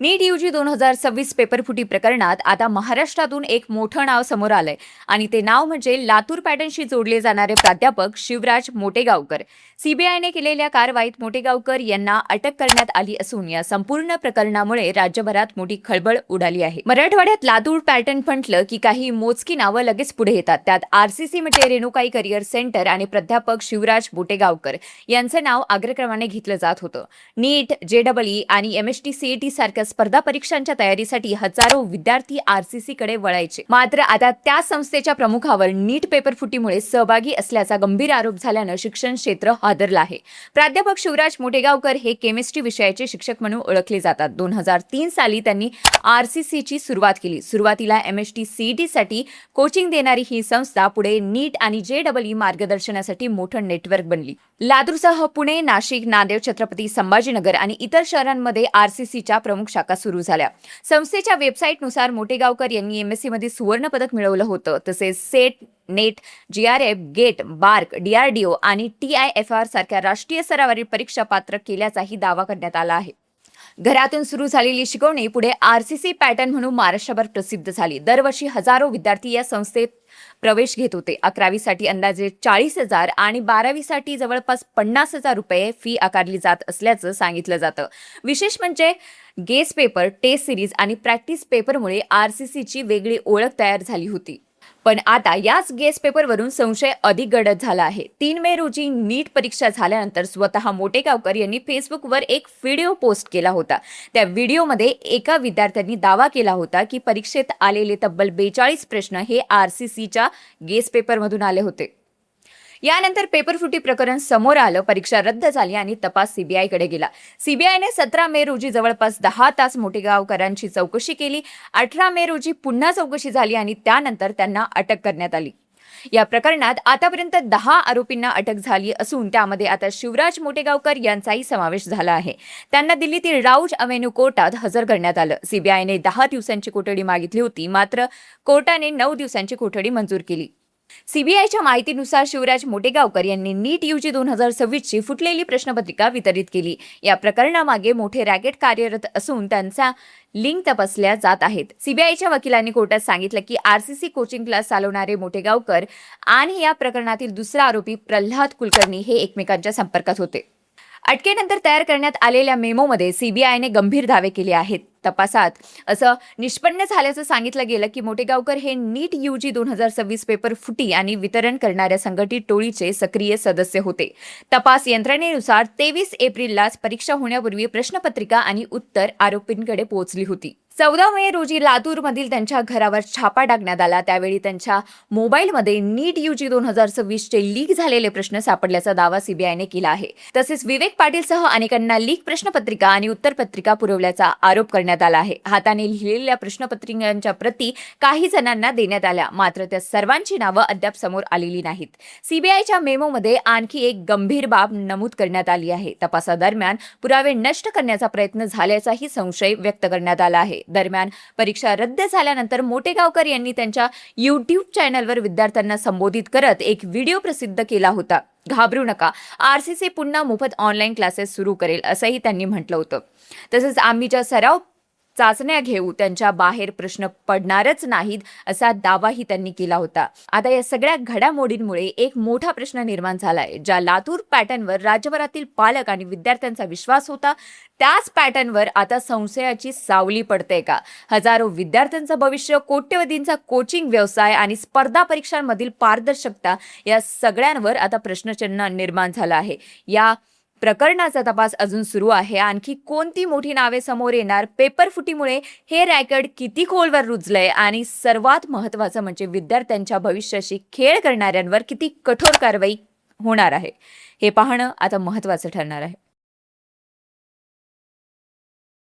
नीट UG 2026 पेपरफुटी प्रकरणात आता महाराष्ट्रातून एक मोठं नाव समोर आलंय आणि ते नाव म्हणजे लातूर पॅटर्नशी जोडले जाणारे प्राध्यापक शिवराज मोटेगावकर. सीबीआयने केलेल्या कारवाईत मोटेगावकर यांना अटक करण्यात आली असून या संपूर्ण प्रकरणामुळे राज्यभरात मोठी खळबळ उडाली आहे. मराठवाड्यात लातूर पॅटर्न म्हटलं की काही मोजकी नावं लगेच पुढे येतात. त्यात आरसीसी म्हणजे रेणुकाई करिअर सेंटर आणि प्राध्यापक शिवराज मोटेगावकर यांचं नाव अग्रक्रमाने घेतलं जात होतं. नीट, जेईई आणि एमएसटी सीईटी सारख्या स्पर्धा परीक्षांच्या तयारीसाठी हजारो विद्यार्थी आरसीसी कडे वळायचे. मात्र आता त्या संस्थेच्या प्रमुखावर नीट पेपरफुटीमुळे सहभागी असल्याचा गंभीर आरोप झाल्यानं शिक्षण क्षेत्र हादरलं आहे. प्राध्यापक शिवराज मोटेगावकर हे केमिस्ट्री विषयाचे शिक्षक म्हणून ओळखले जातात. 2003 साली त्यांनी आरसीसीची सुरुवात केली. सुरुवातीला एमएसटी सीईटी साठी कोचिंग देणारी ही संस्था पुढे नीट आणि जेईई मार्गदर्शनासाठी मोठं नेटवर्क बनली. लातूरसह पुणे, नाशिक, नांदेड, छत्रपती संभाजीनगर आणि इतर शहरांमध्ये आरसीसीच्या प्रमुख शाखा सुरू झाल्या. संस्थेच्या वेबसाईटनुसार मोटेगावकर यांनी एमएससी मध्ये सुवर्ण पदक मिळवलं होतं. तसेच SET, NET, JRF, GATE, BARC, DRDO आणि टीआयएफआर सारख्या राष्ट्रीय स्तरावरील परीक्षा पात्र केल्याचाही दावा करण्यात आला आहे. घरातून सुरू झालेली शिकवणी पुढे आरसीसी पॅटर्न म्हणून महाराष्ट्रभर प्रसिद्ध झाली. दरवर्षी हजारो विद्यार्थी या संस्थेत प्रवेश घेत होते. 11वी साठी अंदाजे 40,000 आणि 12वी साठी जवळपास 50,000 रुपये फी आकारली जात असल्याचं सांगितलं जातं. विशेष म्हणजे गेस पेपर, टेस्ट सिरीज आणि प्रॅक्टिस पेपरमुळे आरसीसीची वेगळी ओळख तयार झाली होती. पण आता याच गेस पेपरवरून संशय अधिक गडद झाला आहे. 3 मे रोजी नीट परीक्षा झाल्यानंतर स्वतः मोटेगावकर यांनी फेसबुकवर एक व्हिडिओ पोस्ट केला होता. त्या व्हिडिओमध्ये एका विद्यार्थ्यांनी दावा केला होता की परीक्षेत आलेले तब्बल 42 प्रश्न हे आरसीसीच्या गेस पेपरमधून आले होते. यानंतर पेपरफुटी प्रकरण समोर आलं. परीक्षा रद्द झाली आणि तपास सीबीआयकडे गेला. सीबीआयने 17 मे रोजी जवळपास 10 तास मोटेगावकरांची चौकशी केली. 18 मे रोजी पुन्हा चौकशी झाली आणि त्यानंतर त्यांना अटक करण्यात आली. या प्रकरणात आतापर्यंत 10 आरोपींना अटक झाली असून त्यामध्ये आता शिवराज मोटेगावकर यांचाही समावेश झाला आहे. त्यांना दिल्लीतील राऊज अव्हेन्यू कोर्टात हजर करण्यात आलं. सीबीआयने 10 दिवसांची कोठडी मागितली होती, मात्र कोर्टाने 9 दिवसांची कोठडी मंजूर केली. सीबीआयच्या माहितीनुसार शिवराज मोटेगावकर यांनी नीट यूजी 2026 ची फुटलेली प्रश्नपत्रिका वितरित केली. या प्रकरणामागे मोठे रॅकेट कार्यरत असून त्यांचा लिंक तपासल्या जात आहेत. सीबीआयच्या वकिलांनी कोर्टात सांगितलं की आरसीसी कोचिंग क्लास चालवणारे मोटेगावकर आणि या प्रकरणातील दुसरा आरोपी प्रल्हाद कुलकर्णी हे एकमेकांच्या संपर्कात होते. अटकेनंतर तयार करण्यात आलेल्या मेमोमध्ये सीबीआयने गंभीर दावे केले आहेत. तपासात असं निष्पन्न झाल्याचं सांगितलं गेलं की मोटेगावकर हे नीट यूजी 2026 पेपर फुटी आणि वितरण करणाऱ्या संघटित टोळीचे सक्रिय सदस्य होते. तपास यंत्रणेनुसार 23 एप्रिललाच परीक्षा होण्यापूर्वी प्रश्नपत्रिका आणि उत्तर आरोपींकडे पोहोचली होती. 14 मे रोजी लातूरमधील त्यांच्या घरावर छापा टाकण्यात आला. त्यावेळी त्यांच्या मोबाईलमध्ये नीट यूजी 2026 चे लीक झालेले प्रश्न सापडल्याचा दावा सीबीआयने केला आहे. तसेच विवेक पाटीलसह अनेकांना लीक प्रश्नपत्रिका आणि उत्तरपत्रिका पुरवल्याचा आरोप करण्यात आला आहे. हाताने लिहिलेल्या प्रश्नपत्रिकांच्या प्रती काही जणांना देण्यात आल्या, मात्र त्या सर्वांची नावं अद्याप समोर आलेली नाहीत. सीबीआयच्या मेमोमध्ये आणखी एक गंभीर बाब नमूद करण्यात आली आहे. तपासादरम्यान पुरावे नष्ट करण्याचा प्रयत्न झाल्याचाही संशय व्यक्त करण्यात आला आहे. दरम्यान परीक्षा रद्द झाल्यानंतर मोटेगावकर यांनी त्यांच्या यूट्यूब चॅनलवर विद्यार्थ्यांना संबोधित करत एक व्हिडिओ प्रसिद्ध केला होता. घाबरू नका, आरसीसी पुन्हा मोफत ऑनलाईन क्लासेस सुरू करेल असंही त्यांनी म्हटलं होतं. तसंच आम्ही ज्या सराव चाचण्या घेऊ त्यांच्या बाहेर प्रश्न पडणारच नाहीत असा दावाही त्यांनी केला होता. आता या सगळ्या घडामोडींमुळे एक मोठा प्रश्न निर्माण झालाय. ज्या लातूर पॅटर्नवर राज्यभरातील पालक आणि विद्यार्थ्यांचा विश्वास होता, त्याच पॅटर्नवर आता संशयाची सावली पडते का? हजारो विद्यार्थ्यांचं भविष्य, कोट्यवधींचा कोचिंग व्यवसाय आणि स्पर्धा परीक्षांमधील पारदर्शकता या सगळ्यांवर आता प्रश्नचिन्ह निर्माण झालं आहे. या प्रकरणाचा तपास अजून सुरू आहे. आणखी कोणती मोठी नावे समोर येणार? पेपर फुटीमुळे हे रॅकेट किती खोलवर रुजलंय आणि सर्वात महत्त्वाचं म्हणजे विद्यार्थ्यांच्या भविष्याशी खेळ करणाऱ्यांवर किती कठोर कारवाई होणार आहे हे पाहणं आता महत्त्वाचं ठरणार आहे.